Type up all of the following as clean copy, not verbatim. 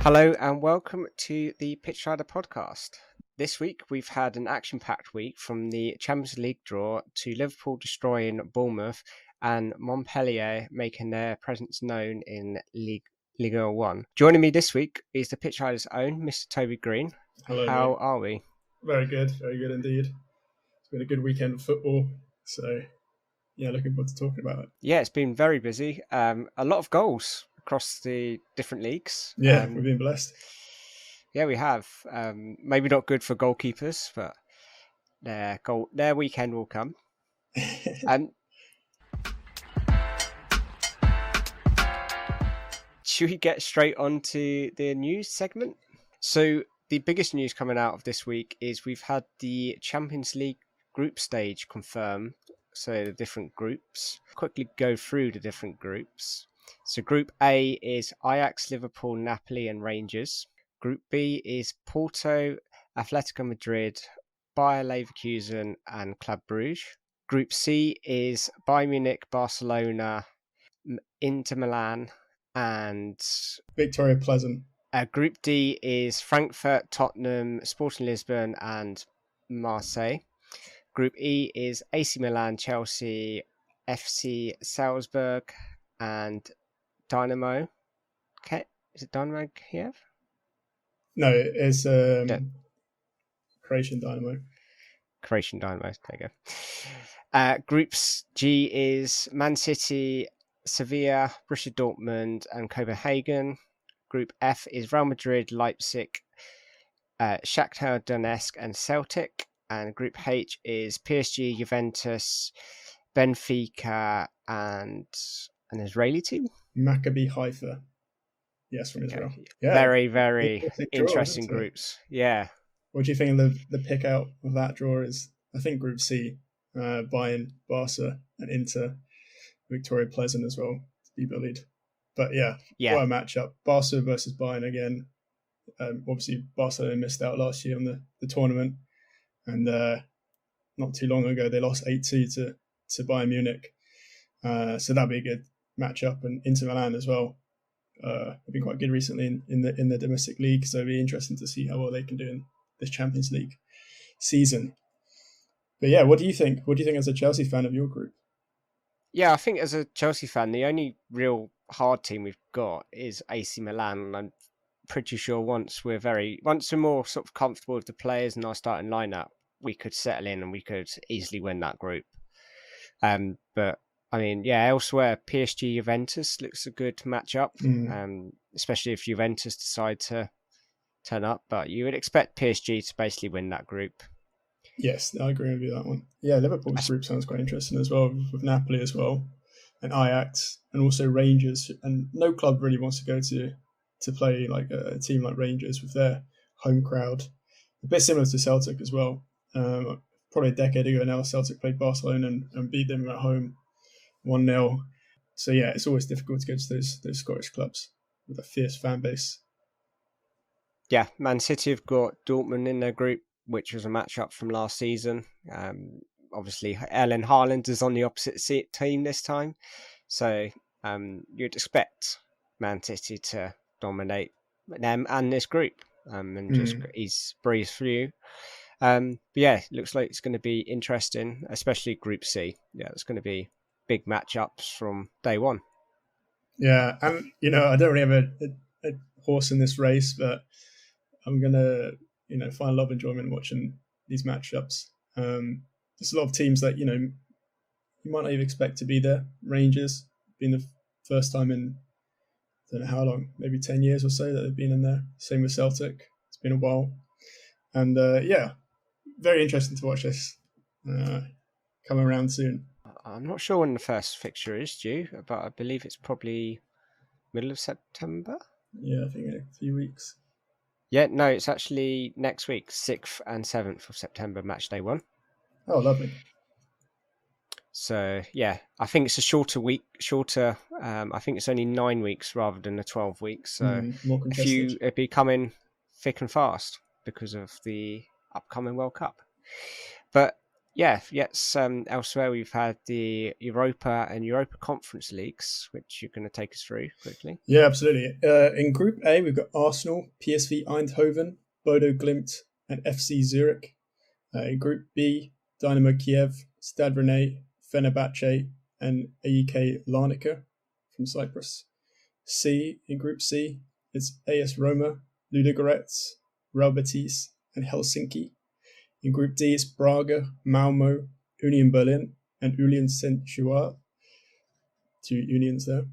Hello and welcome to the Pitch Rider podcast. This week we've had an action-packed week from the Champions League draw to Liverpool destroying Bournemouth and Montpellier making their presence known in Ligue 1. Joining me this week is the Pitch Rider's own Mr. Toby Green. Hello, How mate. are we? Very good indeed. It's been a good weekend of football, so yeah, looking forward to talking about it. Yeah, it's been very busy. A lot of goals across the different leagues. Yeah, we've been blessed. Yeah, we have. Maybe not good for goalkeepers, but their weekend will come. Should we get straight on to the news segment? So the biggest news coming out of this week is we've had the Champions League group stage confirmed. So the different groups. Quickly go through the different groups. So Group A is Ajax, Liverpool, Napoli and Rangers. Group B is Porto, Atletico Madrid, Bayer Leverkusen and Club Brugge. Group C is Bayern Munich, Barcelona, Inter Milan and Victoria Pleasant. Group D is Frankfurt, Tottenham, Sporting Lisbon and Marseille. Group E is AC Milan, Chelsea, FC Salzburg and Dynamo. Okay, is it Dynamo Kiev? No, it's Croatian Dynamo. Croatian Dynamo, there you go. Group G is Man City, Sevilla, Borussia Dortmund and Copenhagen. Group F is Real Madrid, Leipzig, Shakhtar Donetsk and Celtic. And Group H is PSG, Juventus, Benfica and an Israeli team. Maccabi Haifa. Yes, from Israel. Yeah. Very, very interesting groups. Yeah. What do you think of the pick out of that draw is? I think Group C, Bayern, Barca and Inter, Victoria Pleasant as well to be bullied. But yeah, what a matchup. Barca versus Bayern again. Obviously, Barcelona missed out last year on the tournament. And not too long ago, they lost 8-2 to Bayern Munich. So that'd be a good matchup. And Inter Milan as well. Have been quite good recently in the domestic league. So it'd be interesting to see how well they can do in this Champions League season. But yeah, what do you think? What do you think as a Chelsea fan of your group? Yeah, I think as a Chelsea fan, the only real hard team we've got is AC Milan. And I'm pretty sure once we're more sort of comfortable with the players and our starting lineup, we could settle in and we could easily win that group. But I mean, yeah, elsewhere, PSG Juventus looks a good matchup, especially if Juventus decide to turn up. But you would expect PSG to basically win that group. Yes, I agree with you that one. Yeah, Liverpool's group sounds quite interesting as well, with Napoli as well, and Ajax, and also Rangers. And no club really wants to go to play like a team like Rangers with their home crowd. A bit similar to Celtic as well. Probably a decade ago now, Celtic played Barcelona and beat them at home 1-0. So yeah, it's always difficult to go to those Scottish clubs with a fierce fan base. Yeah, Man City have got Dortmund in their group, which was a matchup from last season. Obviously, Erling Haaland is on the opposite team this time. So you'd expect Man City to dominate them and this group and just he's breezed through. But yeah, it looks like it's going to be interesting, especially Group C. Yeah, it's going to be big matchups from day one. Yeah, and I don't really have a horse in this race, but I'm going to find a lot of enjoyment watching these matchups. There's a lot of teams that you might not even expect to be there. Rangers being the first time in I don't know how long, maybe 10 years or so that they've been in there. Same with Celtic. It's been a while. And yeah, very interesting to watch this come around soon. I'm not sure when the first fixture is due, but I believe it's probably middle of September. Yeah, I think in a few weeks. Yeah, no, it's actually next week, 6th and 7th of September, match day 1. Oh, lovely. So, yeah, I think it's a shorter. I think it's only 9 weeks rather than the 12 weeks. So, it'd be coming thick and fast because of the upcoming World Cup. But Yes. Elsewhere, we've had the Europa and Europa Conference Leagues, which you're going to take us through quickly. Yeah, absolutely. In Group A, we've got Arsenal, PSV Eindhoven, Bodo Glimt, and FC Zurich. In Group B, Dynamo Kiev, Stade Rennais, Fenerbahce, and AEK Larnaca from Cyprus. In Group C, it's AS Roma, Ludogorets, Real Betis, and Helsinki. In Group D, it's Braga, Malmo, Union Berlin, and Union Saint-Gilloise. 2 unions there.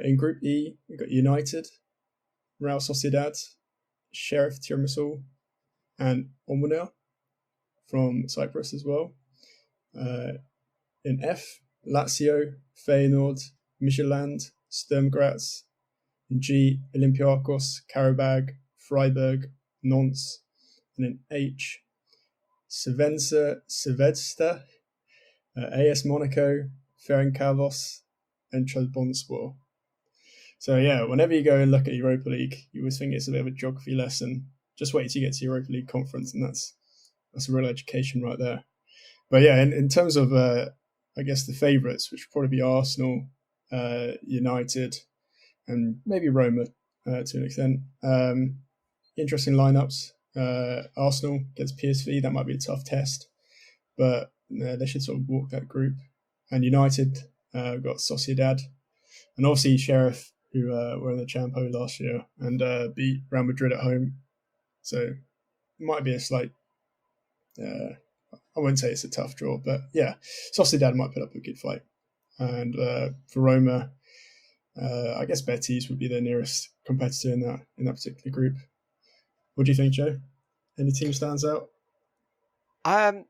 In Group E, we've got United, Real Sociedad, Sheriff Tiramisu, and Omonia from Cyprus as well. In F, Lazio, Feyenoord, Midtjylland, Sturm Graz. In G, Olympiakos, Karabag, Freiburg, Nantes. And in H, Svedsta, AS Monaco, Ferencváros, and Trabzonspor. So yeah, whenever you go and look at Europa League, you always think it's a bit of a geography lesson. Just wait till you get to Europa League conference, and that's a real education right there. But yeah, in terms of I guess the favourites, which would probably be Arsenal, United, and maybe Roma to an extent. Interesting lineups. Arsenal against PSV, that might be a tough test, but they should sort of walk that group. And United got Sociedad, and obviously Sheriff, who were in the Champo last year and beat Real Madrid at home. So it might be a slight, I wouldn't say it's a tough draw, but yeah, Sociedad might put up a good fight. And for Roma, I guess Betis would be their nearest competitor in that particular group. What do you think, Joe? Any team stands out? I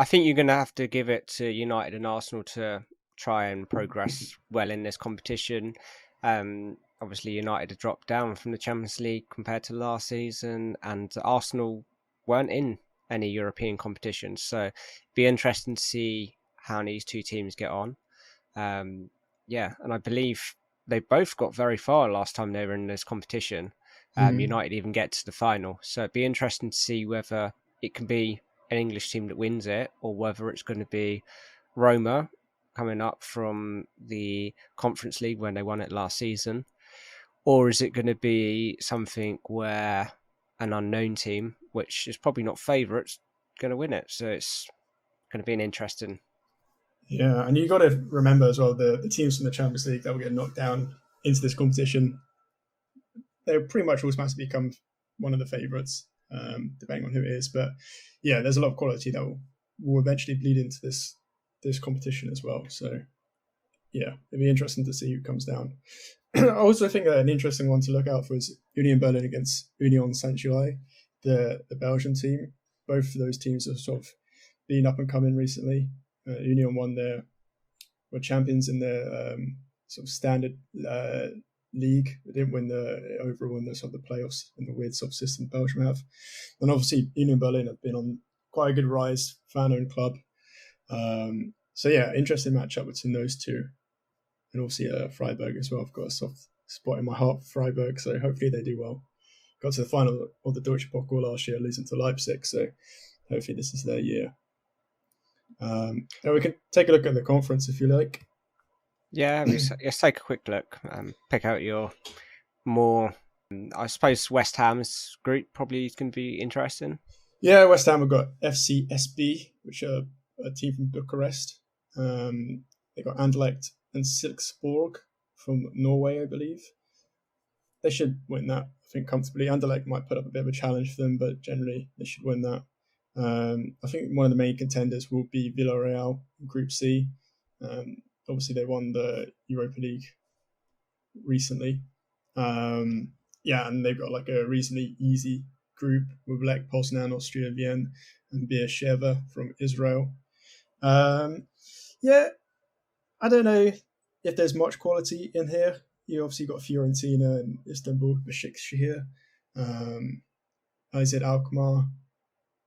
think you're going to have to give it to United and Arsenal to try and progress well in this competition. Obviously, United have dropped down from the Champions League compared to last season, and Arsenal weren't in any European competitions. So it'd be interesting to see how these two teams get on. And I believe they both got very far last time they were in this competition. United even get to the final. So it'd be interesting to see whether it can be an English team that wins it, or whether it's going to be Roma coming up from the Conference League when they won it last season, or is it going to be something where an unknown team, which is probably not favourites, going to win it? So it's going to be an interesting. Yeah, and you got to remember as well the teams from the Champions League that will get knocked down into this competition. They'll pretty much automatically become one of the favourites, depending on who it is. But yeah, there's a lot of quality that will eventually bleed into this competition as well. So yeah, it'd be interesting to see who comes down. I also think an interesting one to look out for is Union Berlin against Union Saint-Gilloise, the Belgian team. Both of those teams have sort of been up and coming recently. Union were champions in their sort of standard league. They didn't win overall in the sort of the playoffs in the weird sort of system Belgium have. And obviously Union Berlin have been on quite a good rise, fan-owned club. So yeah, interesting matchup between those two. And obviously Freiburg as well. I've got a soft spot in my heart for Freiburg, so hopefully they do well. Got to the final of the Deutsche Pokal last year, losing to Leipzig, so hopefully this is their year. And we can take a look at the conference if you like. Yeah, let's take a quick look. Pick out your more. I suppose West Ham's group probably is going to be interesting. Yeah, West Ham have got FCSB, which are a team from Bucharest. They got Anderlecht and Silkeborg from Norway, I believe. They should win that, I think, comfortably. Anderlecht might put up a bit of a challenge for them, but generally they should win that. I think one of the main contenders will be Villarreal in Group C. Obviously, they won the Europa League recently. And they've got like a reasonably easy group with Lech Poznan, Austria Vienna, and Beersheva from Israel. I don't know if there's much quality in here. You obviously got Fiorentina and Istanbul, Besiktas, AZ Alkmaar.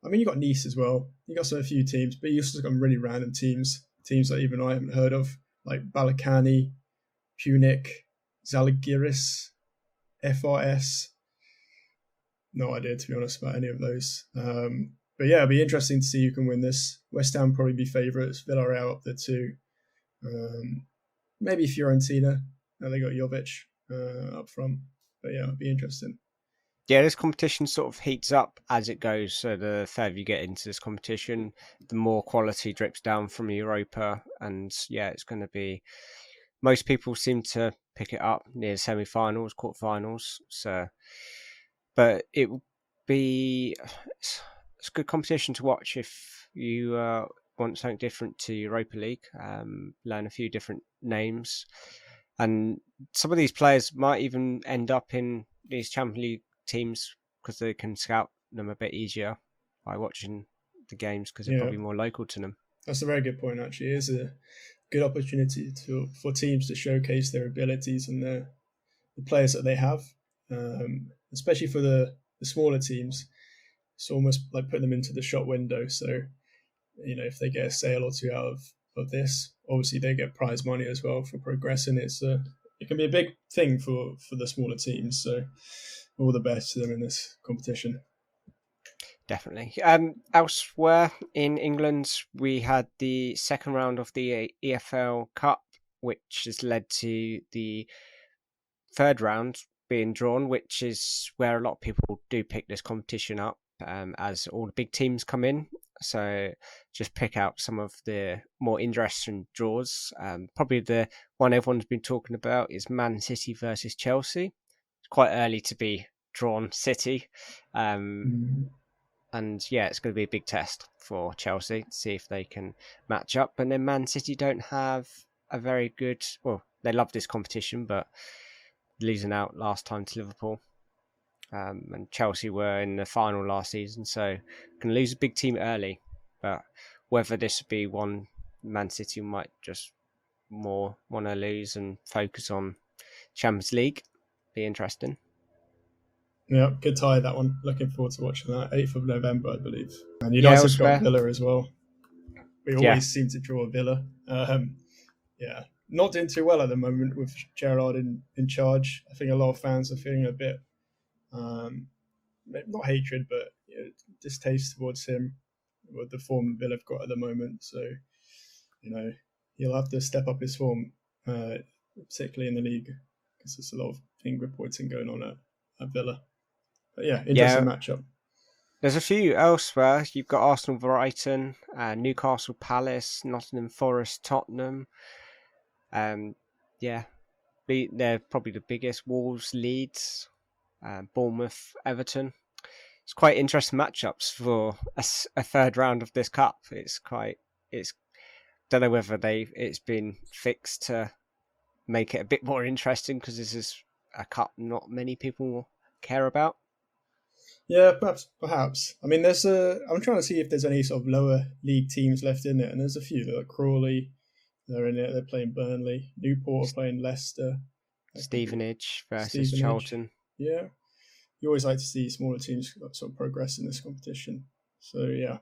I mean, you got Nice as well. You got a few teams, but you also got really random teams that even I haven't heard of, like Balakani, Punic, Zalgiris, FRS. No idea, to be honest, about any of those. But But yeah, it'll be interesting to see who can win this. West Ham probably be favourites. Villarreal up there too. Maybe Fiorentina. They got Jovic up front. But yeah, it'll be interesting. Yeah, this competition sort of heats up as it goes. So the further you get into this competition, the more quality drips down from Europa. And yeah, it's going to be... Most people seem to pick it up near semi-finals, quarter-finals. So, but it will be... It's a good competition to watch if you want something different to Europa League. Learn a few different names. And some of these players might even end up in these Champions League teams because they can scout them a bit easier by watching the games because they're probably more local to them. That's a very good point, actually. It is a good opportunity for teams to showcase their abilities and the players that they have, especially for the smaller teams. It's almost like putting them into the shop window. So, if they get a sale or two out of this, obviously they get prize money as well for progressing. It can be a big thing for the smaller teams. So, all the best to them in this competition. Definitely. Elsewhere in England, we had the second round of the EFL Cup, which has led to the third round being drawn, which is where a lot of people do pick this competition up as all the big teams come in. So just pick out some of the more interesting draws. Probably the one everyone's been talking about is Man City versus Chelsea. It's quite early to be drawn City. And yeah, it's going to be a big test for Chelsea to see if they can match up. And then Man City don't have a very good... Well, they love this competition, but losing out last time to Liverpool. And Chelsea were in the final last season, so can lose a big team early. But whether this would be one Man City might just more want to lose and focus on Champions League, be interesting. Yeah, good tie, that one. Looking forward to watching that. 8th of November, I believe. And United have got Villa as well. We always seem to draw Villa. Yeah, not doing too well at the moment with Gerrard in charge. I think a lot of fans are feeling a bit, not hatred, but distaste towards him with the form Villa have got at the moment. So, he'll have to step up his form, particularly in the league, because there's a lot of finger pointing going on at Villa. But yeah, interesting matchup. There's a few elsewhere. You've got Arsenal, Brighton, Newcastle, Palace, Nottingham Forest, Tottenham. They're probably the biggest. Wolves, Leeds, Bournemouth, Everton. It's quite interesting matchups for a third round of this cup. Don't know whether it's been fixed to make it a bit more interesting because this is a cup not many people care about. Yeah, perhaps. I mean, I'm trying to see if there's any sort of lower league teams left in it, and there's a few. Like Crawley, they're in it. They're playing Burnley. Newport are playing Leicester. Stevenage versus Charlton. Yeah, you always like to see smaller teams sort of progress in this competition. So yeah,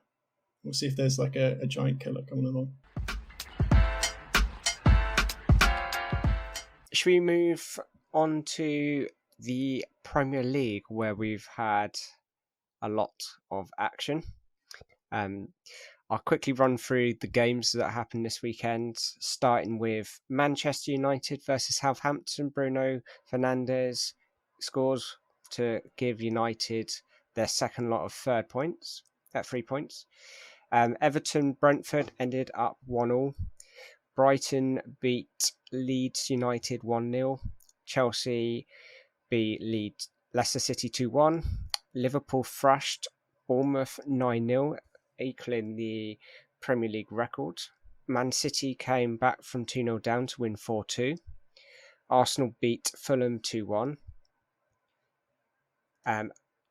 we'll see if there's like a giant killer coming along. Should we move on to the Premier League, where we've had a lot of action? I'll quickly run through the games that happened this weekend, starting with Manchester United versus Southampton. Bruno Fernandes scores to give United their second lot of 3 points. Everton Brentford ended up 1-1. Brighton beat Leeds United 1-0. Chelsea beat Leicester City 2-1. Liverpool thrashed Bournemouth 9-0, equaling the Premier League record. Man City came back from 2-0 down to win 4-2. Arsenal beat Fulham 2-1.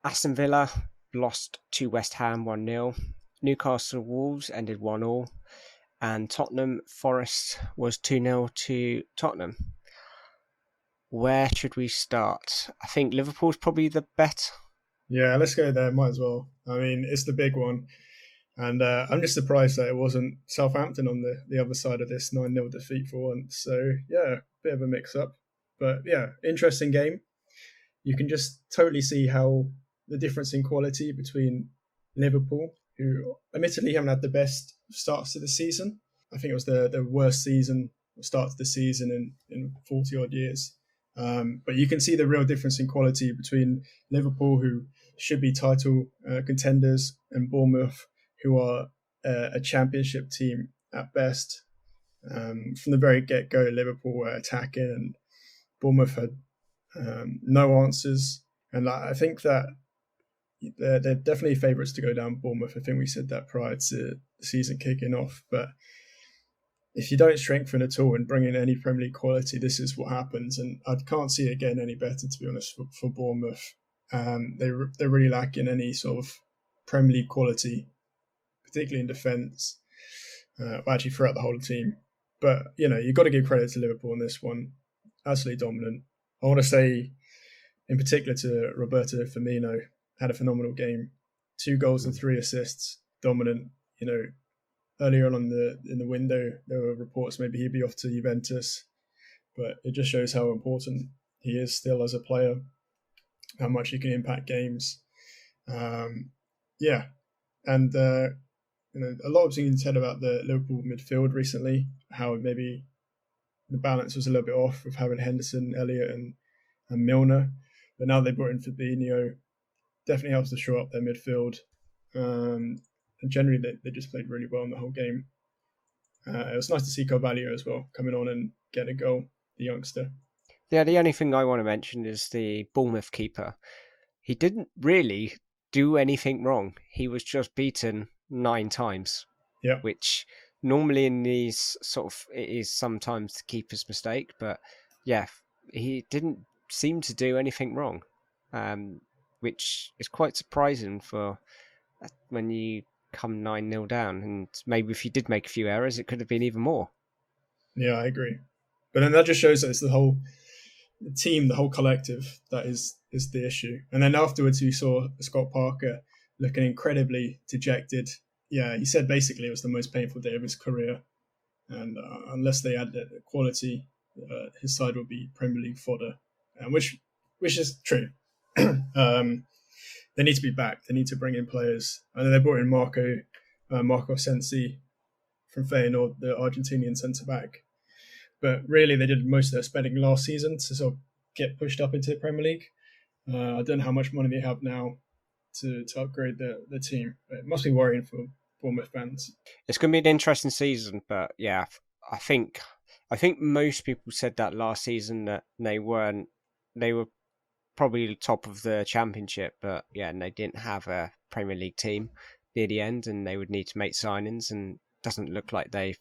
Aston Villa lost to West Ham 1-0. Newcastle Wolves ended 1-1. And Tottenham Forest was 2-0 to Tottenham. Where should we start? I think Liverpool's probably the bet. Yeah, let's go there. Might as well. I mean, it's the big one. And I'm just surprised that it wasn't Southampton on the other side of this 9-0 defeat for once. So, yeah, bit of a mix-up. But, yeah, interesting game. You can just totally see how the difference in quality between Liverpool, who admittedly haven't had the best starts to the season. I think it was the worst start to the season in 40 odd years. But you can see the real difference in quality between Liverpool, who should be title contenders, and Bournemouth, who are a championship team at best. From the very get go, Liverpool were attacking, and Bournemouth had no answers. And I think that they're definitely favourites to go down, Bournemouth. I think we said that prior to the season kicking off. But if you don't strengthen at all and bring in any Premier League quality, this is what happens. And I can't see it getting any better, to be honest, for Bournemouth. They're really lacking any sort of Premier League quality, particularly in defence, actually throughout the whole team. But, you've got to give credit to Liverpool on this one. Absolutely dominant. I want to say, in particular, to Roberto Firmino, had a phenomenal game. 2 goals and 3 assists. Dominant. Earlier on in the window, there were reports maybe he'd be off to Juventus, but it just shows how important he is still as a player, how much he can impact games. Yeah, and a lot of things said about the Liverpool midfield recently, how maybe the balance was a little bit off with having Henderson, Elliott, and Milner, but now they brought in Fabinho, definitely helps to shore up their midfield. And generally, they just played really well in the whole game. It was nice to see Carvalho as well coming on and getting a goal, the youngster. Yeah, the only thing I want to mention is the Bournemouth keeper. He didn't really do anything wrong. He was just beaten 9 times. Yeah. Which normally in these it is sometimes the keeper's mistake, but yeah, he didn't seem to do anything wrong, which is quite surprising for when you come 9-0 down, and maybe if you did make a few errors, it could have been even more. Yeah, I agree. But then that just shows that it's the whole team, the whole collective that is the issue. And then afterwards, we saw Scott Parker looking incredibly dejected. Yeah, he said basically it was the most painful day of his career. And unless they add the quality, his side will be Premier League fodder, which is true. They need to be back. They need to bring in players. And then they brought in Marco Sensi from Feyenoord, the Argentinian centre-back. But really, they did most of their spending last season to sort of get pushed up into the Premier League. I don't know how much money they have now to upgrade the team. But it must be worrying for Bournemouth fans. It's going to be an interesting season, but yeah, I think most people said that last season that they were probably top of the championship, but yeah, and they didn't have a Premier League team near the end, and they would need to make signings, and it doesn't look like they've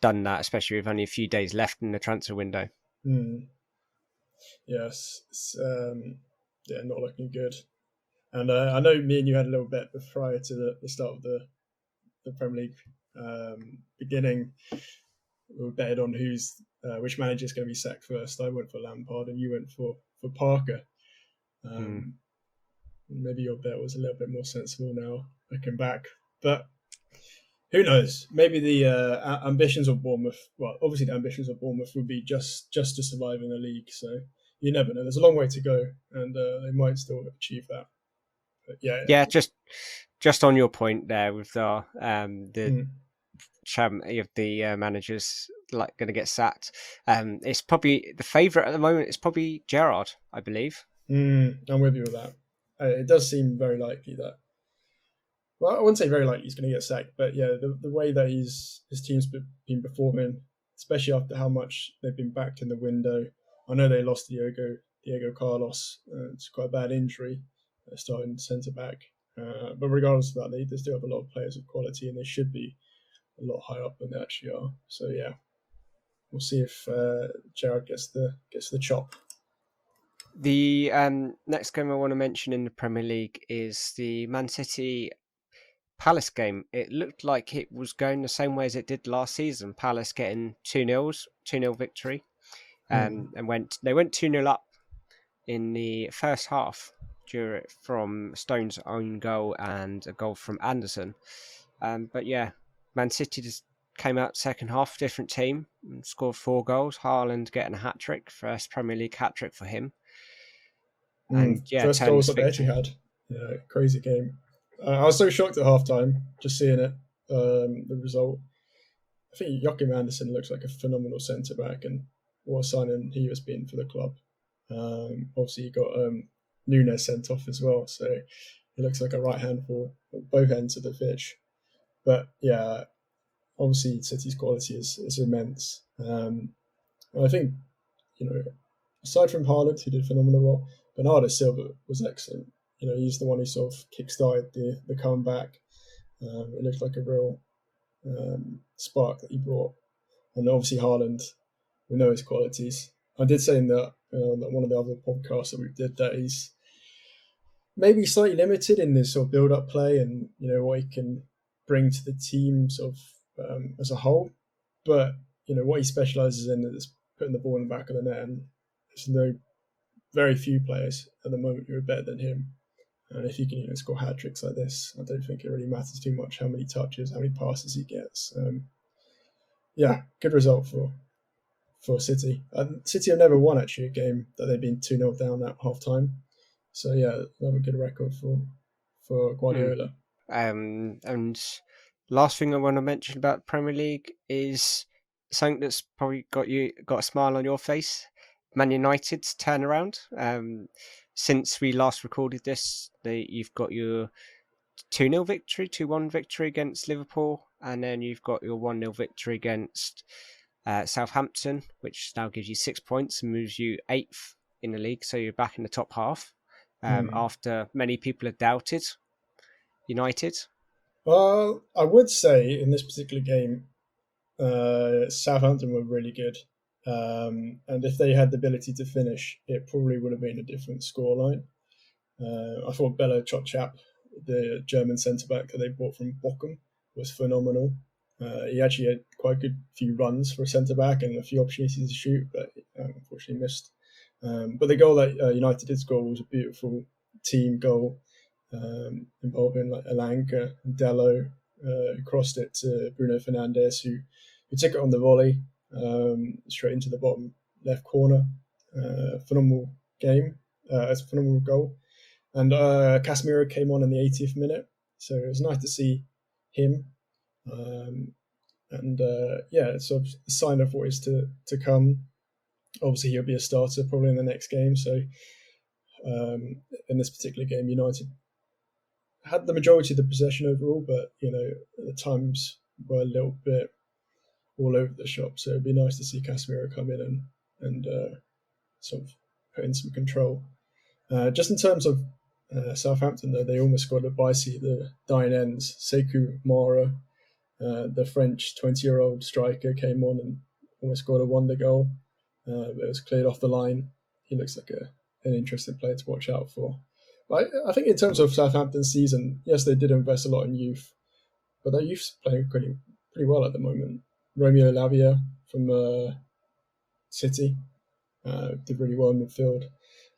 done that, especially with only a few days left in the transfer window. Yes, it's not looking good. And I know me and you had a little bet prior to the start of the Premier League beginning. We betted on which manager is going to be sacked first. I went for Lampard, and you went for Parker. Maybe your bet was a little bit more sensible now, looking back. But who knows? Maybe the ambitions of Bournemouth. Well, obviously the ambitions of Bournemouth would be just to survive in the league. So you never know. There's a long way to go, and they might still achieve that. But yeah. Just on your point there with the managers like going to get sacked. It's probably the favourite at the moment. It's probably Gerrard, I believe. I'm with you with that. It does seem very likely that. Well, I wouldn't say very likely he's going to get sacked, but yeah, the way that his team's been performing, especially after how much they've been backed in the window. I know they lost Diego Carlos. It's quite a bad injury, starting centre back. But regardless of that, they still have a lot of players of quality, and they should be a lot higher up than they actually are. So yeah, we'll see if Gerrard gets the chop. The next game I want to mention in the Premier League is the Man City Palace game. It looked like it was going the same way as it did last season. Palace getting 2-0 victory, and they went 2-0 up in the first half from Stone's own goal and a goal from Anderson. But yeah, Man City just came out second half, different team, and scored 4 goals. Haaland getting a hat-trick, first Premier League hat-trick for him. And yeah, first goals at the Etihad. Yeah, crazy game. I was so shocked at halftime just seeing it, the result. I think Joachim Andersen looks like a phenomenal centre back, and what a signing he has been for the club. Obviously, he got Nunes sent off as well, so he looks like a right hand for both ends of the pitch. But yeah, obviously City's quality is immense. I think, aside from Haaland, who did phenomenal well, Bernardo Silva was excellent. He's the one who sort of kick-started the comeback. It looked like a real spark that he brought. And obviously Haaland, we know his qualities. I did say in that one of the other podcasts that we did that he's maybe slightly limited in this sort of build-up play and what he can bring to the team sort of as a whole. But what he specialises in is putting the ball in the back of the net, and there's very few players at the moment who are better than him. And if he can score hat tricks like this, I don't think it really matters too much how many touches, how many passes he gets. Good result for City. City have never won actually a game that they've been 2-0 down at half time. So yeah, another good record for Guardiola. And last thing I want to mention about the Premier League is something that's probably got a smile on your face. Man United's turnaround. Since we last recorded this, you've got your 2-0 victory, 2-1 victory against Liverpool, and then you've got your 1-0 victory against Southampton, which now gives you 6 points and moves you 8th in the league. So you're back in the top half after many people had doubted United. Well, I would say in this particular game, Southampton were really good. And if they had the ability to finish, it probably would have been a different scoreline. I thought Bella Chotchap, the German centre-back that they bought from Bochum, was phenomenal. He actually had quite a good few runs for a centre-back and a few opportunities to shoot, but unfortunately missed. But the goal that United did score was a beautiful team goal involving like Alanka and Dello, who crossed it to Bruno Fernandes, who took it on the volley straight into the bottom left corner. Phenomenal game. It's a phenomenal goal. And Casemiro came on in the 80th minute, so it was nice to see him. It's sort of a sign of what is to come. Obviously, he'll be a starter probably in the next game. So in this particular game, United had the majority of the possession overall, but at times were a little bit all over the shop. So it'd be nice to see Casemiro come in and sort of put in some control. Just in terms of Southampton, though, they almost got it by the dying ends. Sekou Mara, the French 20-year-old striker, came on and almost scored a wonder goal. But it was cleared off the line. He looks like an interesting player to watch out for. But I think in terms of Southampton's season, yes, they did invest a lot in youth, but their youth's playing pretty well at the moment. Romeo Lavia from City did really well in midfield.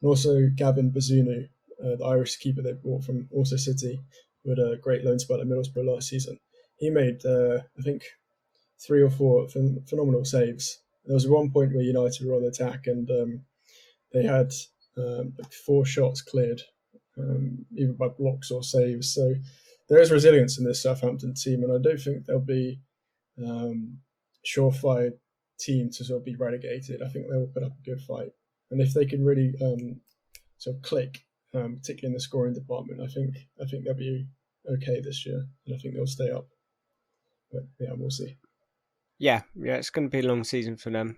And also Gavin Bazunu, the Irish keeper they brought from also City, with a great loan spell at Middlesbrough last season. He made, I think, 3 or 4 phenomenal saves. There was one point where United were on attack and they had 4 shots cleared, either by blocks or saves. So there is resilience in this Southampton team, and I don't think they'll be surefire team to sort of be relegated. I think they will put up a good fight, and if they can really sort of click, particularly in the scoring department, I think they'll be okay this year, and I think they'll stay up. But yeah, we'll see. Yeah, it's going to be a long season for them.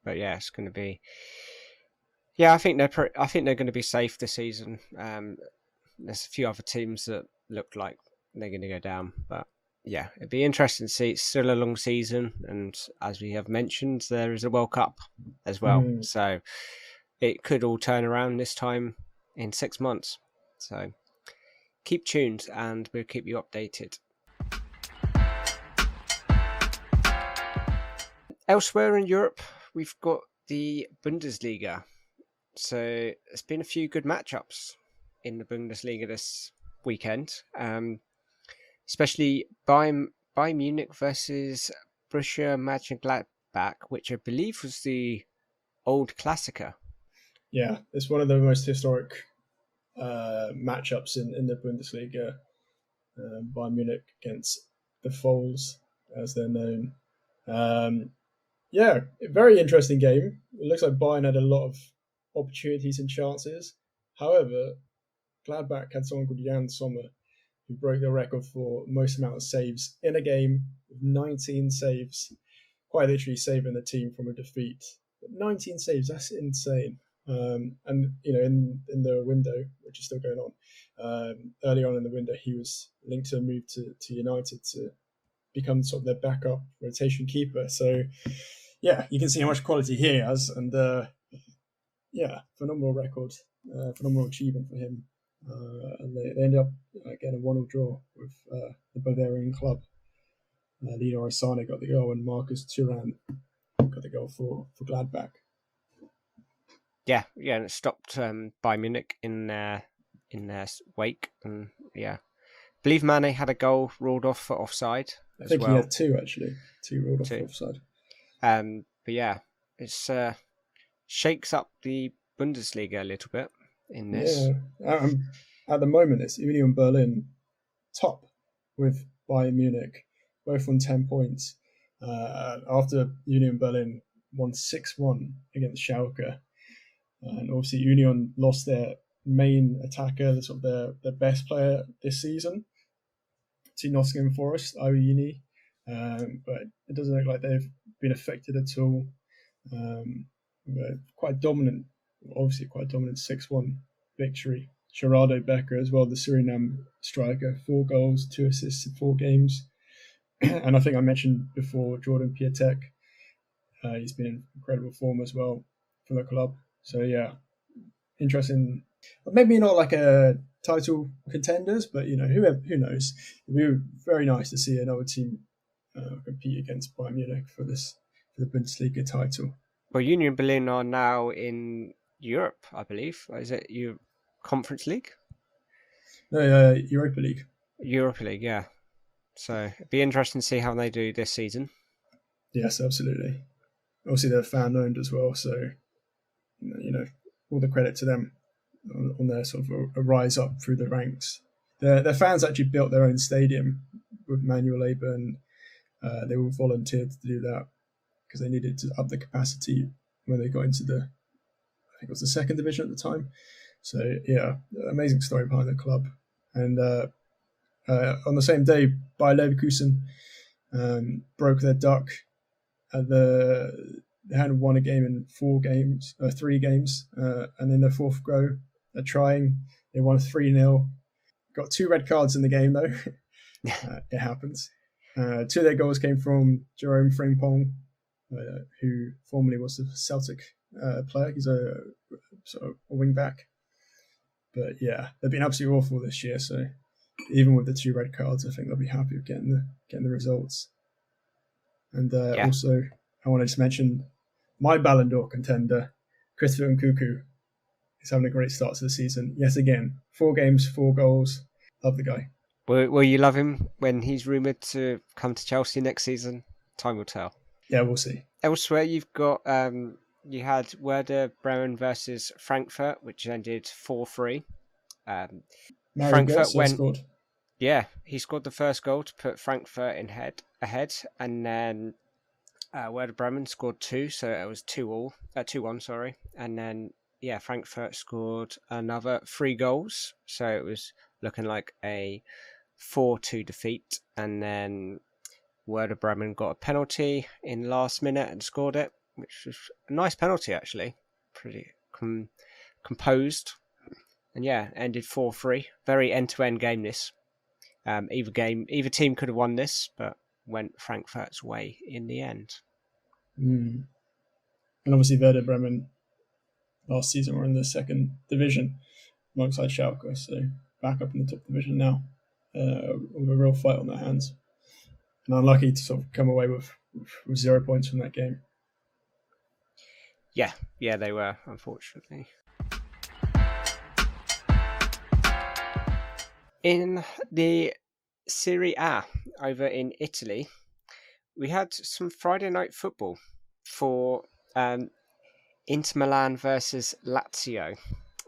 But yeah, it's going to be. Yeah, I think they're going to be safe this season. There's a few other teams that look like they're going to go down, but yeah, it'd be interesting to see. It's still a long season, and as we have mentioned, there is a World Cup as well, so it could all turn around this time in 6 months. So keep tuned, and we'll keep you updated. Elsewhere in Europe, we've got the Bundesliga. So it's been a few good matchups in the Bundesliga this weekend, especially Bayern Munich versus Borussia Mönchengladbach, which I believe was the old Klassiker. Yeah, it's one of the most historic matchups in the Bundesliga. Bayern Munich against the Foals, as they're known. Very interesting game. It looks like Bayern had a lot of opportunities and chances. However, Gladbach had someone called Jan Sommer, who broke the record for most amount of saves in a game with 19 saves, quite literally saving the team from a defeat. But 19 saves, that's insane. And in the window, which is still going on, early on in the window, he was linked to a move to United to become sort of their backup rotation keeper. So yeah, you can see how much quality he has, and phenomenal record, phenomenal achievement for him. And they ended up getting a 1-1 draw with the Bavarian club. Leroy Sané got the goal, and Marcus Thuram got the goal for Gladbach. Yeah, and it stopped Bayern Munich in their wake, and I believe Mane had a goal ruled off for offside. I think he had two ruled off for offside. But yeah, it's shakes up the Bundesliga a little bit in this. Yeah, at the moment it's Union Berlin top with Bayern Munich, both on 10 points. After Union Berlin won 6-1 against Schalke. And obviously Union lost their main attacker, sort of their best player this season, to Nottingham Forest, Awoniyi. But it doesn't look like they've been affected at all. Quite dominant 6-1 victory. Gerardo Becker as well, the Suriname striker, 4 goals, 2 assists in 4 games. And I think I mentioned before Jordan Piatek. He's been in incredible form as well for the club. So yeah, interesting. Maybe not like a title contenders, but who knows? It'd be very nice to see another team compete against Bayern Munich for the Bundesliga title. Well, Union Berlin are now in Europe, I believe. Is it Conference League? No, Europa League. Europa League, yeah. So it'd be interesting to see how they do this season. Yes, absolutely. Obviously, they're fan owned as well, so all the credit to them on their sort of a rise up through the ranks. Their fans actually built their own stadium with manual labour, and they all volunteered to do that because they needed to up the capacity when they got into I think it was the 2nd division at the time. So yeah, amazing story behind the club. And on the same day, Bayer Leverkusen broke their duck. They hadn't won a game in 3 games, and in the 4th go, they're trying. They won 3-0. Got 2 red cards in the game though. It happens. 2 of their goals came from Jerome Frimpong, who formerly was a Celtic player. He's a sort of a wing back. But yeah, they've been absolutely awful this year. So even with the 2 red cards, I think they'll be happy with getting the results. And also, I wanted to mention my Ballon d'Or contender, Christopher Nkunku, is having a great start to the season. Yes, again, 4 games, 4 goals. Love the guy. Will you love him when he's rumoured to come to Chelsea next season? Time will tell. Yeah, we'll see. Elsewhere, you've got you had Werder Bremen versus Frankfurt, which ended 4-3. Frankfurt scored. Yeah, he scored the first goal to put Frankfurt ahead, and then Werder Bremen scored 2, so it was 2-1, sorry. And then Frankfurt scored another 3 goals, so it was looking like a 4-2 defeat. And then Werder Bremen got a penalty in last minute and scored it, which was a nice penalty actually, pretty composed. And ended 4-3. Very end-to-end game this. Either team could have won this, but went Frankfurt's way in the end. And obviously Werder Bremen last season were in the 2nd division alongside Schalke, so back up in the top division now, with a real fight on their hands. And unlucky to sort of come away with 0 points from that game. Yeah, they were, unfortunately. In the Serie A over in Italy, we had some Friday night football for Inter Milan versus Lazio.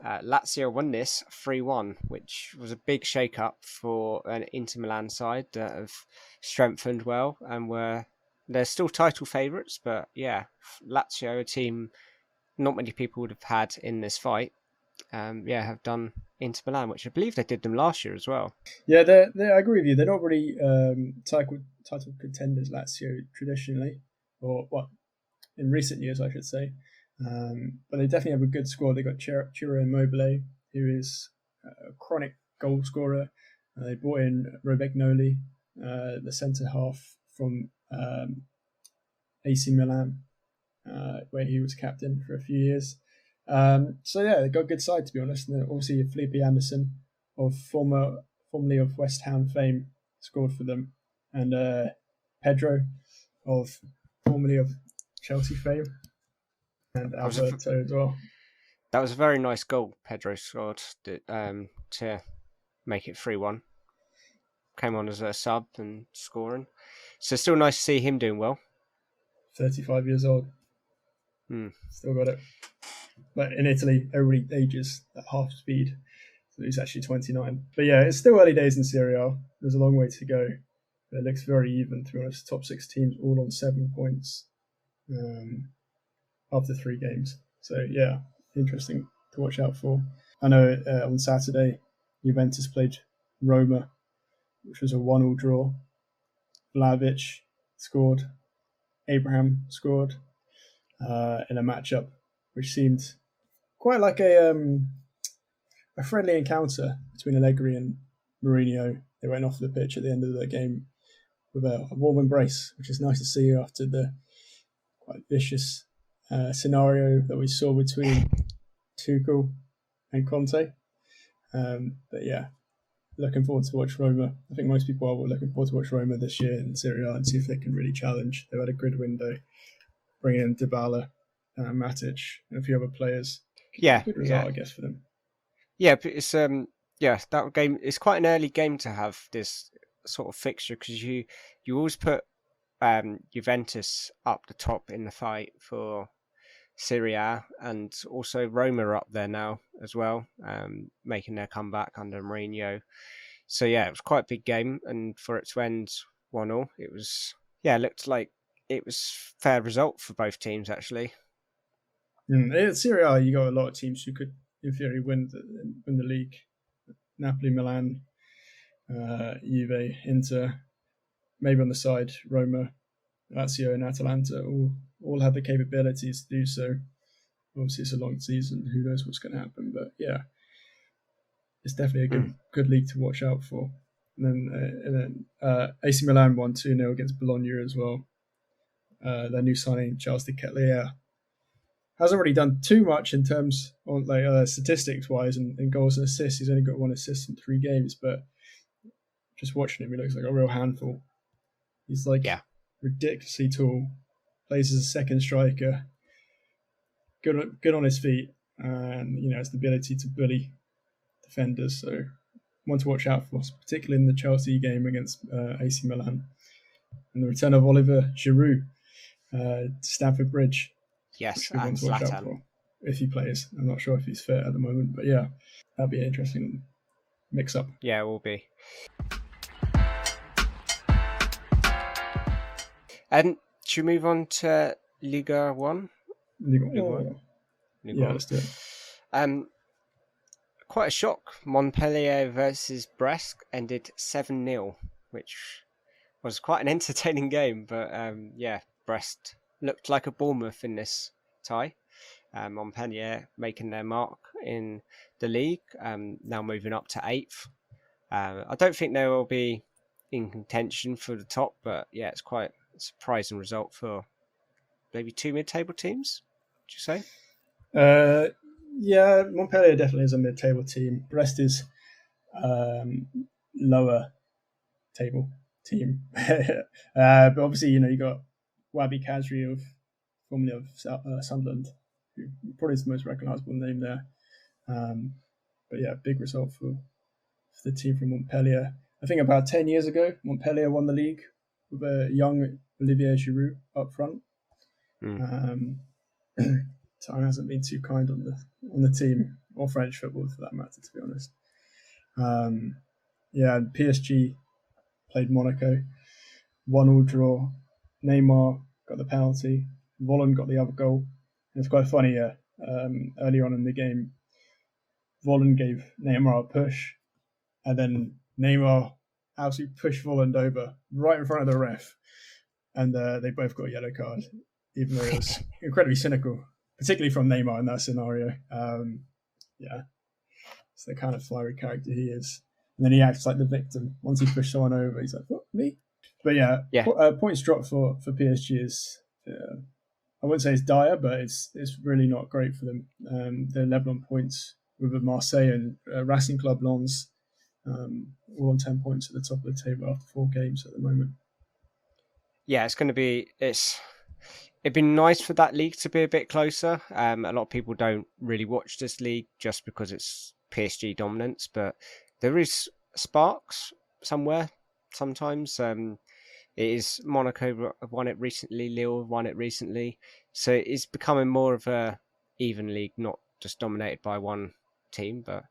Lazio won this 3-1, which was a big shake-up for an Inter Milan side that have strengthened well and they're still title favourites, but yeah, Lazio, a team not many people would have had in this fight, have done Inter Milan, which I believe they did them last year as well. Yeah, I agree with you. They're not really title contenders, Lazio, traditionally, or what, in recent years, I should say. But they definitely have a good squad. They got Ciro Immobile, who is a chronic goal scorer. They brought in Romagnoli, the centre half from AC Milan, where he was captain for a few years. So yeah, they got a good side, to be honest. And obviously Felipe Anderson, formerly of West Ham fame, scored for them, and Pedro, formerly of Chelsea fame, and Alberto as well. That was a very nice goal Pedro scored to make it 3-1. Came on as a sub and scoring. So still nice to see him doing well. 35 years old. Still got it. But in Italy, everybody ages at half speed. So he's actually 29. But yeah, it's still early days in Serie A. There's a long way to go. It looks very even, to be honest. Top 6 teams all on 7 points after 3 games. So yeah, interesting to watch out for. I know on Saturday, Juventus played Roma, which was a 1-1 draw. Vlahovic scored. Abraham scored in a matchup which seemed quite like a friendly encounter between Allegri and Mourinho. They went off the pitch at the end of the game with a warm embrace, which is nice to see after the quite vicious scenario that we saw between Tuchel and Conte. But yeah, looking forward to watch Roma. I think most people are looking forward to watch Roma this year in Serie A and see if they can really challenge. They've had a good window, bringing in Dybala, Matic, and a few other players. Yeah, good result, I guess, for them. Yeah, but it's that game. It's quite an early game to have this sort of fixture because you always put Juventus up the top in the fight for Serie A, and also Roma are up there now as well, making their comeback under Mourinho. So yeah, it was quite a big game, and for it to end 1-1, it was looked like it was fair result for both teams actually. In Serie A, you got a lot of teams who could, in theory, win the league. Napoli, Milan, Juve, Inter, maybe on the side, Roma, Lazio, and Atalanta all have the capabilities to do so. Obviously, it's a long season. Who knows what's going to happen? But yeah, it's definitely a good league to watch out for. And then AC Milan won 2-0 against Bologna as well. Their new signing, Charles de Ketelaere, hasn't really done too much in terms of statistics wise and goals and assists. He's only got 1 assist in 3 games, but just watching him, he looks like a real handful. He's ridiculously tall, plays as a second striker, good on his feet, and has the ability to bully defenders. So one to watch out for, particularly in the Chelsea game against AC Milan, and the return of Oliver Giroud to Stamford Bridge. Yes, and Zlatan. If he plays. I'm not sure if he's fit at the moment, but yeah, that'd be an interesting mix-up. Yeah, it will be. And should we move on to Liga 1? Liga 1. Yeah, let's do it. Quite a shock. Montpellier versus Brest ended 7-0, which was quite an entertaining game, but Brest looked like a Bournemouth in this tie. Montpellier making their mark in the league, now moving up to 8th. I don't think they will be in contention for the top, but yeah, it's quite a surprising result for maybe 2 mid-table teams, would you say? Yeah, Montpellier definitely is a mid-table team. Brest is lower table team. But obviously, you got Wabi Kazri formerly of Sunderland, who probably is the most recognisable name there. But yeah, big result for the team from Montpellier. I think about 10 years ago, Montpellier won the league with a young Olivier Giroud up front. Time hasn't been too kind on the team. or French football for that matter, to be honest. PSG played Monaco, 1-1 draw. Neymar got the penalty. Volland got the other goal. And it's quite funny, early on in the game, Volland gave Neymar a push, and then Neymar absolutely pushed Volland over right in front of the ref, and they both got a yellow card, even though it was incredibly cynical, particularly from Neymar in that scenario. It's the kind of fiery character he is. And then he acts like the victim. Once he pushed someone over, he's like, "What, me?" But points dropped for PSG is, I wouldn't say it's dire, but it's really not great for them. They're level on points with Marseille and Racing Club Lens, all on 10 points at the top of the table after 4 games at the moment. Yeah, it'd be nice for that league to be a bit closer. A lot of people don't really watch this league just because it's PSG dominance, but there is sparks somewhere sometimes. It is Monaco won it recently, Lille won it recently, so it's becoming more of a even league, not just dominated by one team. But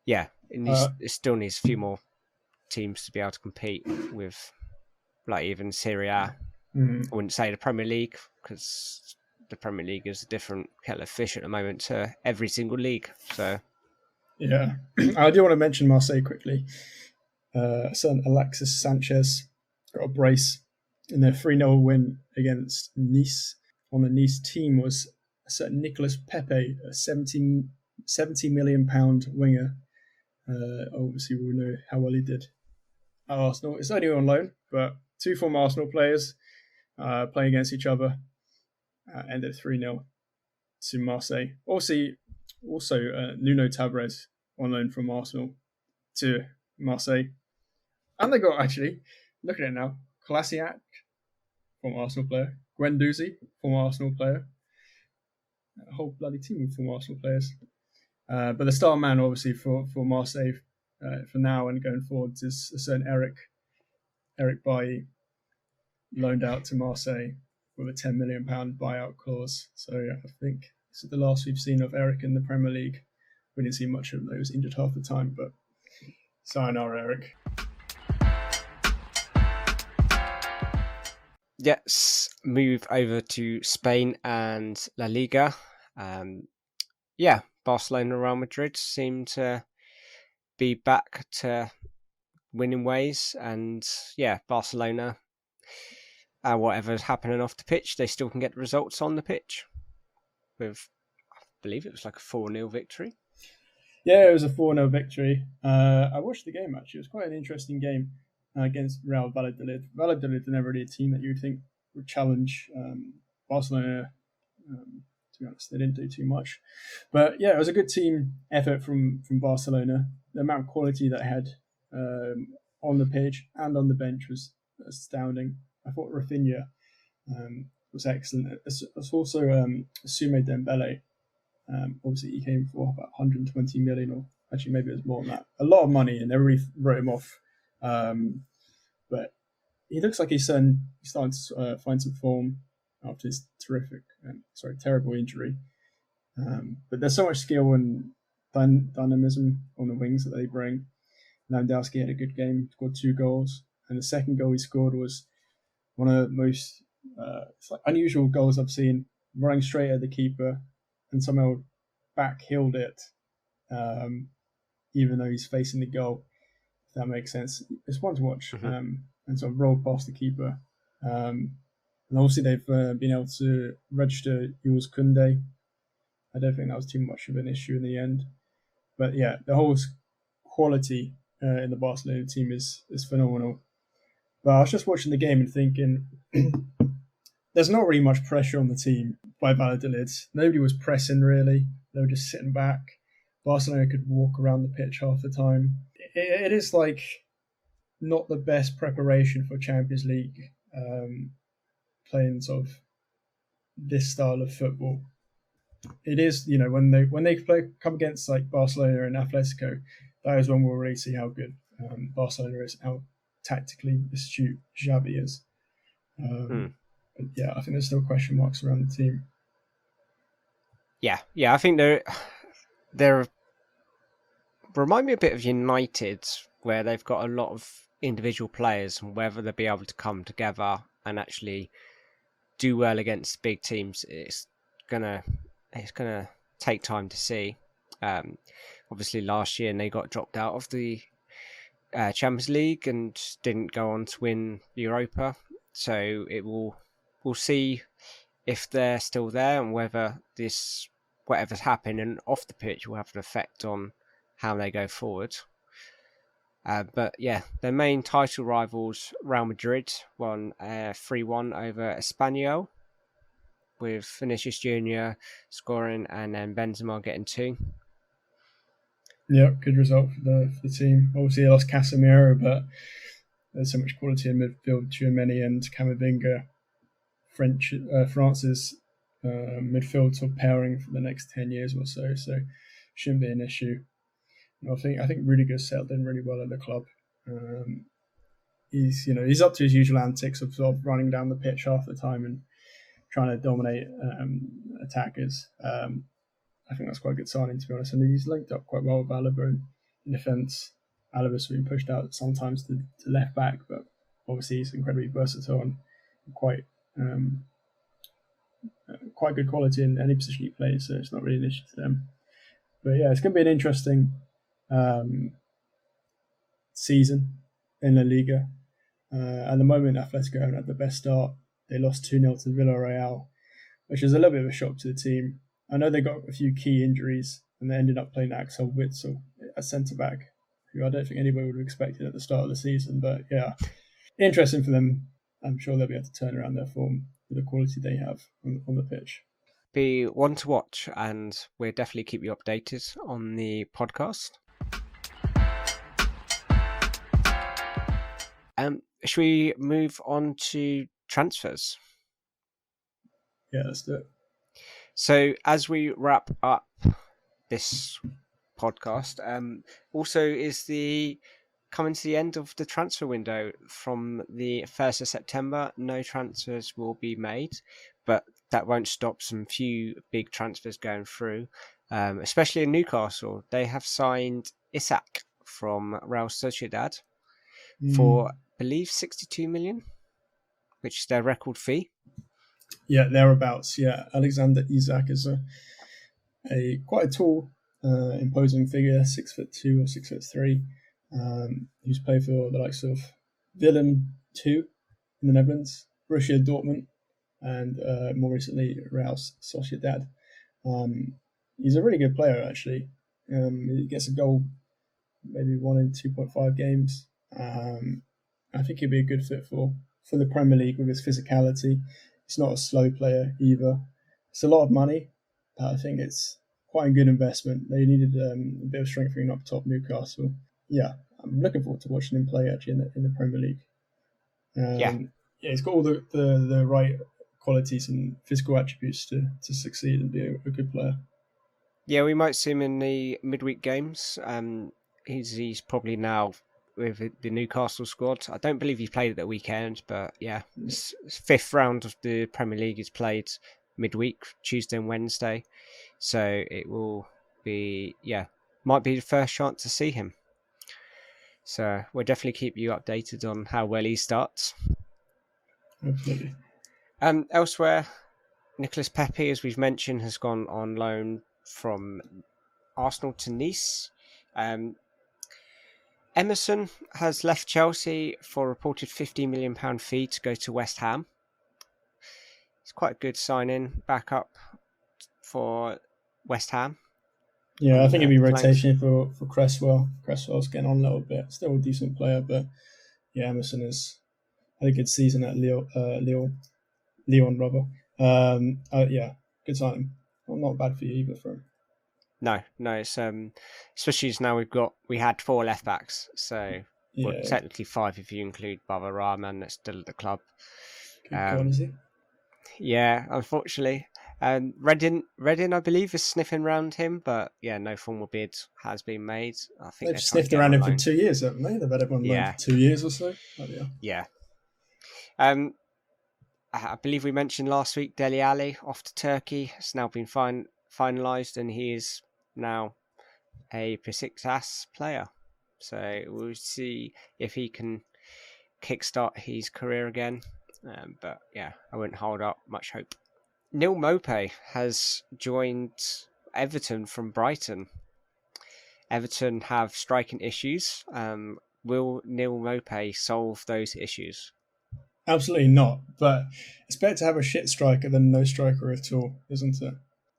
yeah, it still needs a few more teams to be able to compete with, like even Serie A. I wouldn't say the Premier League, because the Premier League is a different kettle of fish at the moment to every single league. So yeah, I do want to mention Marseille quickly. Son Alexis Sanchez got a brace in their 3-0 win against Nice. On the Nice team was a certain Nicolas Pepe, a £70 million winger. Obviously, we know how well he did at Arsenal. It's only on loan, but 2 former Arsenal players playing against each other ended 3-0 to Marseille. Also, Nuno Tavares on loan from Arsenal to Marseille. And they got, actually, look at it now, Kolasinac, former Arsenal player, Guendouzi, former Arsenal player, a whole bloody team of former Arsenal players. But the star man, obviously, for Marseille for now and going forward is a certain Eric Bailly, loaned out to Marseille with a £10 million buyout clause. So I think this is the last we've seen of Eric in the Premier League. We didn't see much of him. He was injured half the time, but sayonara, Eric. Let's move over to Spain and La Liga. Barcelona and Real Madrid seem to be back to winning ways, and Barcelona, whatever's happening off the pitch, they still can get the results on the pitch with, I believe it was like a 4-0 victory. Yeah, it was a 4-0 victory. I watched the game, actually. It was quite an interesting game against Real Valladolid. Valladolid are never really a team that you would think would challenge Barcelona. To be honest, they didn't do too much. But yeah, it was a good team effort from Barcelona. The amount of quality that they had on the pitch and on the bench was astounding. I thought Rafinha was excellent. It's also Ousmane Dembele. Obviously, he came for about 120 million, or actually maybe it was more than that. A lot of money, and everybody wrote him off. But he looks like he's starting to find some form after his terrible injury. But there's so much skill and dynamism on the wings that they bring. Lewandowski had a good game, scored 2 goals, and the second goal he scored was one of the most unusual goals I've seen. Running straight at the keeper and somehow back-heeled it, even though he's facing the goal. If that makes sense. It's one to watch, and sort of rolled past the keeper. And obviously they've been able to register Jules Koundé. I don't think that was too much of an issue in the end. But yeah, the whole quality in the Barcelona team is phenomenal. But I was just watching the game and thinking, there's not really much pressure on the team by Valladolid. Nobody was pressing, really. They were just sitting back. Barcelona could walk around the pitch half the time. It is like not the best preparation for Champions League, playing sort of this style of football. It is, when they come against like Barcelona and Atletico, that is when we'll really see how good Barcelona is, how tactically astute Xavi is. But yeah, I think there's still question marks around the team. Yeah, I think They're remind me a bit of United, where they've got a lot of individual players, and whether they'll be able to come together and actually do well against big teams, it's gonna take time to see. Obviously, last year they got dropped out of the Champions League and didn't go on to win Europa. So we'll see if they're still there and whether whatever's happening off the pitch will have an effect on how they go forward. But yeah, their main title rivals, Real Madrid, won 3-1 over Espanyol, with Vinicius Junior scoring and then Benzema getting 2. Yeah, good result for the team. Obviously, they lost Casemiro, but there's so much quality in midfield. Tchouameni and Camavinga, France's midfield sort of pairing for the next 10 years or so. So shouldn't be an issue. I think Rudiger's settled in really well at the club. He's up to his usual antics of sort of running down the pitch half the time and trying to dominate attackers. I think that's quite a good signing, to be honest. And he's linked up quite well with Alaba in defence. Alaba's been pushed out sometimes to left back, but obviously he's incredibly versatile and quite good quality in any position he plays, so it's not really an issue to them. But yeah, it's going to be an interesting season in La Liga. At the moment, Atletico haven't had the best start. They lost 2-0 to Villarreal, which is a little bit of a shock to the team. I know they got a few key injuries, and they ended up playing Axel Witsel at centre-back, who I don't think anybody would have expected at the start of the season. But yeah, interesting for them. I'm sure they'll be able to turn around their form with the quality they have on the pitch. Be one to watch, and we'll definitely keep you updated on the podcast. Should we move on to transfers? Yeah, let's do it. So as we wrap up this podcast, also is coming to the end of the transfer window from the 1st of September. No transfers will be made, but that won't stop some few big transfers going through, especially in Newcastle. They have signed Isak from Real Sociedad for, I believe, 62 million, which is their record fee. Yeah, thereabouts. Yeah, Alexander Isak is a quite a tall, imposing figure, 6'2" or 6'3", who's played for the likes of Willem II in the Netherlands, Borussia Dortmund, and more recently Real Sociedad. He's a really good player, actually. He gets a goal maybe 1 in 2.5 games. I think he'd be a good fit for the Premier League with his physicality. He's not a slow player either. It's a lot of money, but I think it's quite a good investment. They needed a bit of strengthening up top, Newcastle. Yeah, I'm looking forward to watching him play actually in the Premier League. Yeah, he's got all the right qualities and physical attributes to succeed and be a good player. Yeah, we might see him in the midweek games. He's probably now with the Newcastle squad. I don't believe he played at the weekend, but yeah, 5th round of the Premier League is played midweek, Tuesday and Wednesday. So it will be, might be the first chance to see him. So we'll definitely keep you updated on how well he starts. Absolutely. Elsewhere, Nicolas Pepe, as we've mentioned, has gone on loan from Arsenal to Nice. Emerson has left Chelsea for a reported £50 million fee to go to West Ham. It's quite a good signing, back up for West Ham. Yeah, I think it'd be rotation for Cresswell. Cresswell's getting on a little bit. Still a decent player, but yeah, Emerson has had a good season at Lyon, rather. Yeah, good signing. Well, not bad for you either for him. No, it's especially as now we had 4 left backs, so technically 5 if you include Baba Rahman that's still at the club. Good God, is he? Yeah, unfortunately. Reading, I believe, is sniffing around him, but yeah, no formal bid has been made. I think they've sniffed around him for 2 years, haven't they? They've had him on loan for 2 years or so. Oh, yeah. I believe we mentioned last week Dele Alli off to Turkey. It's now been finalised, and he is now a Besiktas player. So we'll see if he can kickstart his career again. But yeah, I wouldn't hold up much hope. Neil Maupay has joined Everton from Brighton. Everton have striking issues. Will Neil Maupay solve those issues? Absolutely not. But it's better to have a shit striker than no striker at all, isn't it?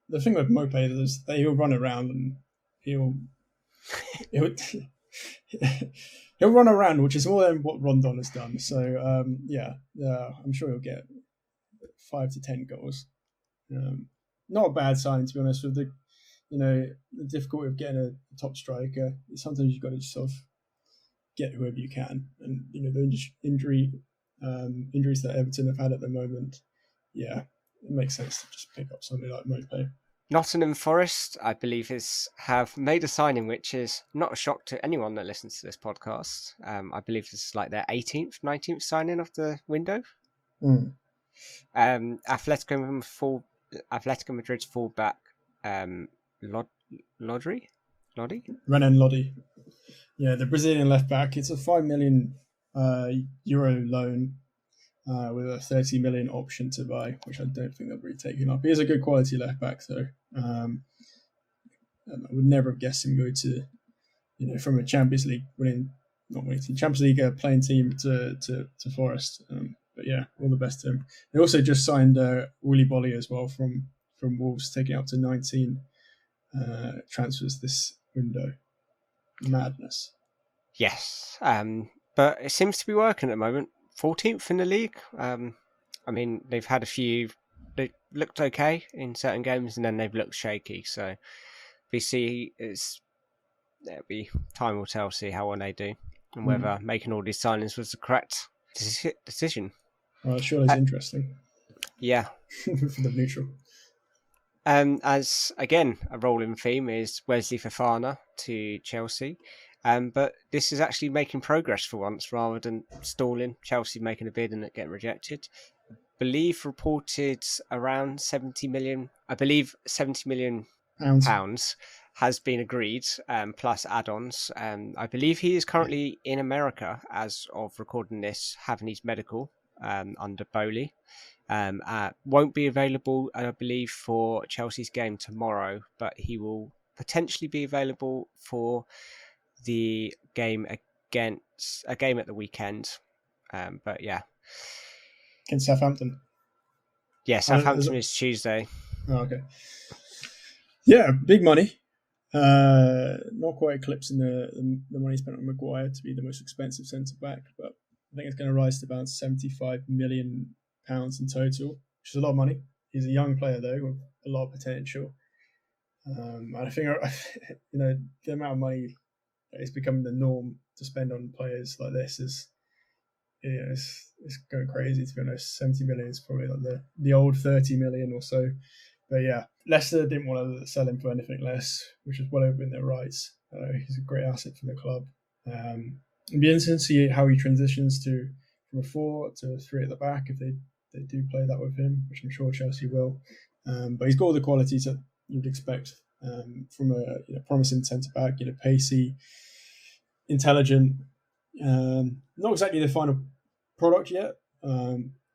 The thing with Maupay is that he'll run around and he'll he'll run around, which is more than what Rondon has done. So I'm sure he'll get 5 to 10 goals. Not a bad sign, to be honest. With the difficulty of getting a top striker, sometimes you've got to just sort of get whoever you can, and the injuries that Everton have had at the moment, yeah, it makes sense to just pick up somebody like Maupay. Nottingham Forest, I believe, have made a signing which is not a shock to anyone that listens to this podcast. I believe this is like their 18th, 19th signing of the window. Atletico Madrid's fullback, Lodi? Renan Lodi. Yeah, the Brazilian left back. It's a €5 million loan with a 30 million option to buy, which I don't think they'll be taking up. He is a good quality left back, though. I would never have guessed him go to, from a Champions League Champions League playing team to Forest. But yeah, all the best to him. They also just signed Willy Bolly as well from Wolves, taking up to 19 transfers this window. Madness. Yes, but it seems to be working at the moment. 14th in the league. I mean, they've had a few. They looked okay in certain games, and then they've looked shaky. So, it'll be time will tell. See how well they do, and whether making all these signings was the correct decision. Well, it sure is interesting. Yeah, for the neutral. As again, a rolling theme is Wesley Fofana to Chelsea. But this is actually making progress for once rather than stalling. Chelsea making a bid and it getting rejected. I believe reported around 70 million. I believe 70 million pounds has been agreed, plus add-ons. I believe he is currently in America as of recording this, having his medical under Bowley. Won't be available, I believe, for Chelsea's game tomorrow, but he will potentially be available for the game at the weekend. But yeah, against Southampton. Yeah, Southampton is Tuesday. Oh, okay. Yeah, big money. Not quite eclipsing the money spent on Maguire to be the most expensive centre back, but I think it's going to rise to about £75 million in total, which is a lot of money. He's a young player though with a lot of potential. I think the amount of money that is becoming the norm to spend on players like this is it's going crazy, to be honest. 70 million is probably like the old 30 million or so. But yeah, Leicester didn't want to sell him for anything less, which is well within their rights. He's a great asset for the club. It'll be interesting to see how he transitions from a 4 to 3 at the back if they do play that with him, which I'm sure Chelsea will. But he's got all the qualities that you'd expect from a promising centre back. Pacey, intelligent. Not exactly the final product yet.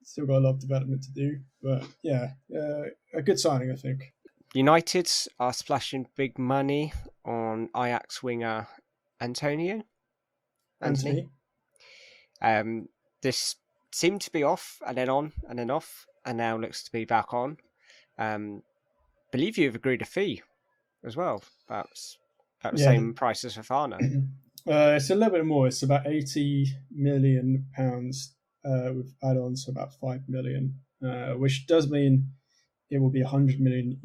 Still got a lot of development to do, but yeah, a good signing, I think. United are splashing big money on Ajax winger Anthony. This seemed to be off and then on and then off, and now looks to be back on. Believe you've agreed a fee as well, about the same price as Fofana. It's a little bit more. It's about £80 million with add-ons, so about €5 million, which does mean it will be €100 million,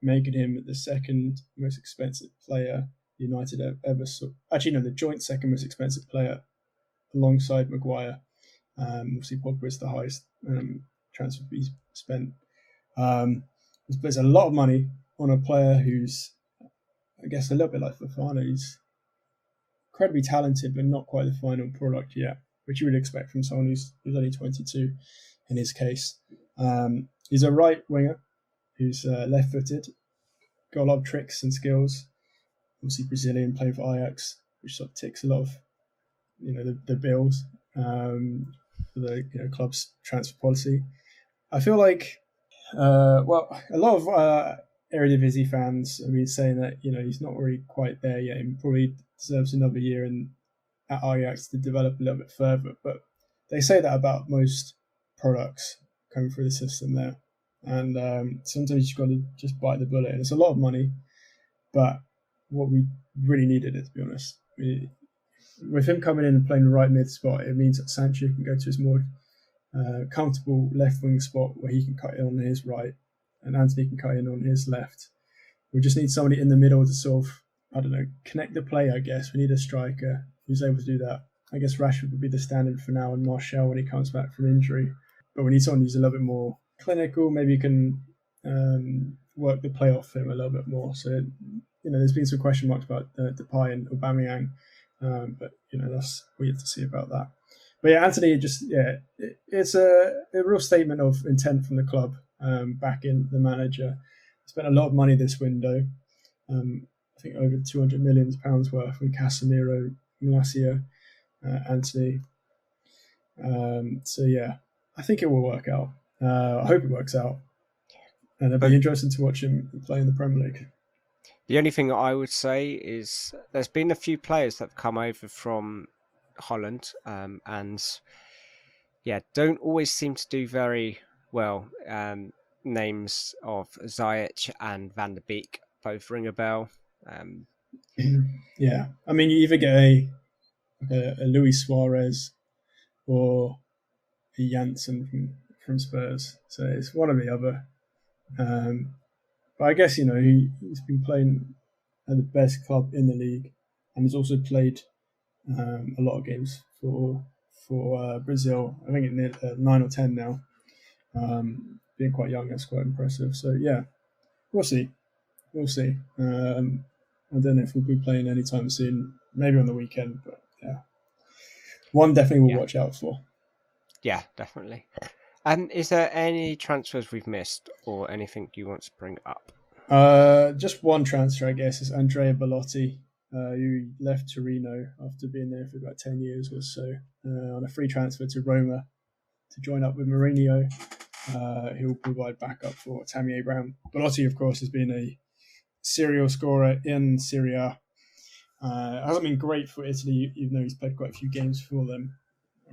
making him the second most expensive player United ever saw. Actually, no, the joint second most expensive player alongside Maguire. Obviously, Pogba is the highest transfer fees spent. There's a lot of money on a player who's, I guess, a little bit like Fofana. He's incredibly talented, but not quite the final product yet, which you would expect from someone who's only 22 in his case. He's a right winger who's left-footed, got a lot of tricks and skills. Obviously, Brazilian playing for Ajax, which sort of ticks a lot of the bills for the club's transfer policy. I feel like a lot of Eredivisie fans have been saying that he's not really quite there yet, and probably deserves another year at Ajax to develop a little bit further. But they say that about most products coming through the system there, and sometimes you've got to just bite the bullet. And it's a lot of money, but what we really needed it, to be honest. With him coming in and playing the right mid spot, it means that Sancho can go to his more comfortable left wing spot where he can cut in on his right and Anthony can cut in on his left. We just need somebody in the middle to sort of, connect the play, I guess. We need a striker who's able to do that. I guess Rashford would be the standard for now and Martial when he comes back from injury. But we need someone who's a little bit more clinical, maybe can work the play off him a little bit more. So, there's been some question marks about Depay and Aubameyang, but, that's we have to see about that. But yeah, Anthony, it's a real statement of intent from the club, back in the manager. Spent a lot of money this window. I think over £200 million worth from Casemiro, Malacia, Anthony. So yeah, I think it will work out. I hope it works out. And it'll be interesting to watch him play in the Premier League. The only thing I would say is there's been a few players that have come over from Holland, and don't always seem to do very well. Names of Ziyech and Van der Beek both ring a bell. Yeah, I mean, you either get a Luis Suarez or a Janssen from Spurs, so it's one or the other. But I guess he's been playing at the best club in the league, and he's also played a lot of games for Brazil. I think it's 9 or 10 now. Being quite young, that's quite impressive. So yeah, we'll see. I don't know if we'll be playing anytime soon. Maybe on the weekend, but yeah, one definitely we'll watch out for. Yeah, definitely. Is there any transfers we've missed or anything you want to bring up? Just one transfer, I guess, is Andrea Belotti, who left Torino after being there for about 10 years or so, on a free transfer to Roma to join up with Mourinho. He'll provide backup for Tammy Abraham. Belotti, of course, has been a serial scorer in Serie A. Hasn't been great for Italy, even though he's played quite a few games for them,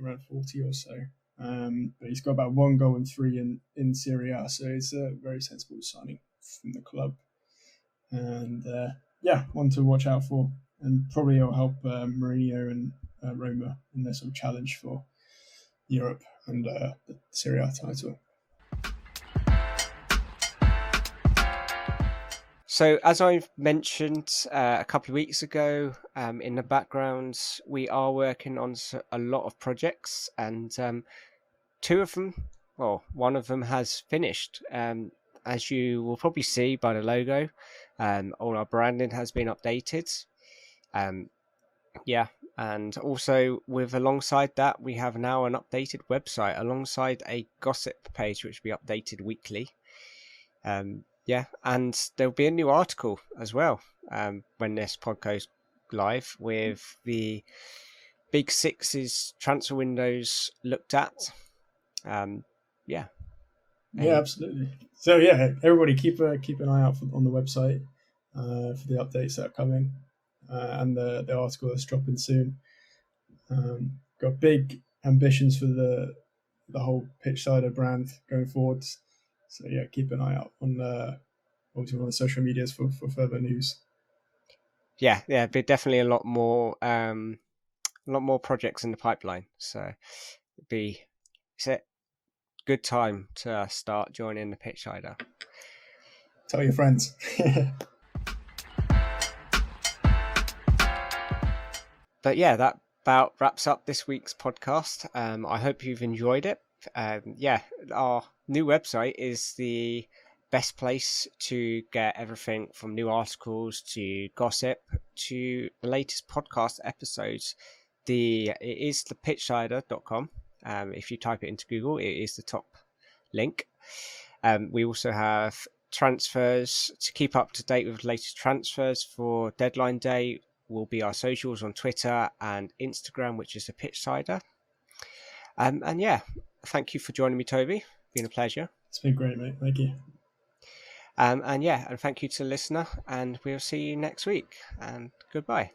around 40 or so. But he's got about 1 goal and 3 in Serie A, so it's a very sensible signing from the club. And one to watch out for, and probably it'll help Mourinho and Roma in their sort of challenge for Europe and the Serie A title. So, as I've mentioned a couple of weeks ago, in the background, we are working on a lot of projects, and one of them has finished. As you will probably see by the logo, all our branding has been updated. And also alongside that, we have now an updated website alongside a gossip page, which will be updated weekly. And there'll be a new article as well when this pod goes live with the Big Six's transfer windows looked at. Absolutely. So everybody keep an eye out on the website for the updates that are coming and the article that's dropping soon. Got big ambitions for the whole Pitchsider brand going forwards. So keep an eye out on obviously on the social medias for further news. But definitely a lot more projects in the pipeline. So it's a good time to start joining the Pitchsider. Tell your friends. But that about wraps up this week's podcast. I hope you've enjoyed it. Our new website is the best place to get everything from new articles to gossip to the latest podcast episodes. It is thepitchsider.com. If you type it into Google, it is the top link. We also have transfers. To keep up to date with latest transfers for deadline day will be our socials on Twitter and Instagram, which is the Pitchsider. And yeah, thank you for joining me, Toby. Been a pleasure. It's been great, mate. Thank you. And thank you to the listener, and we'll see you next week. And goodbye.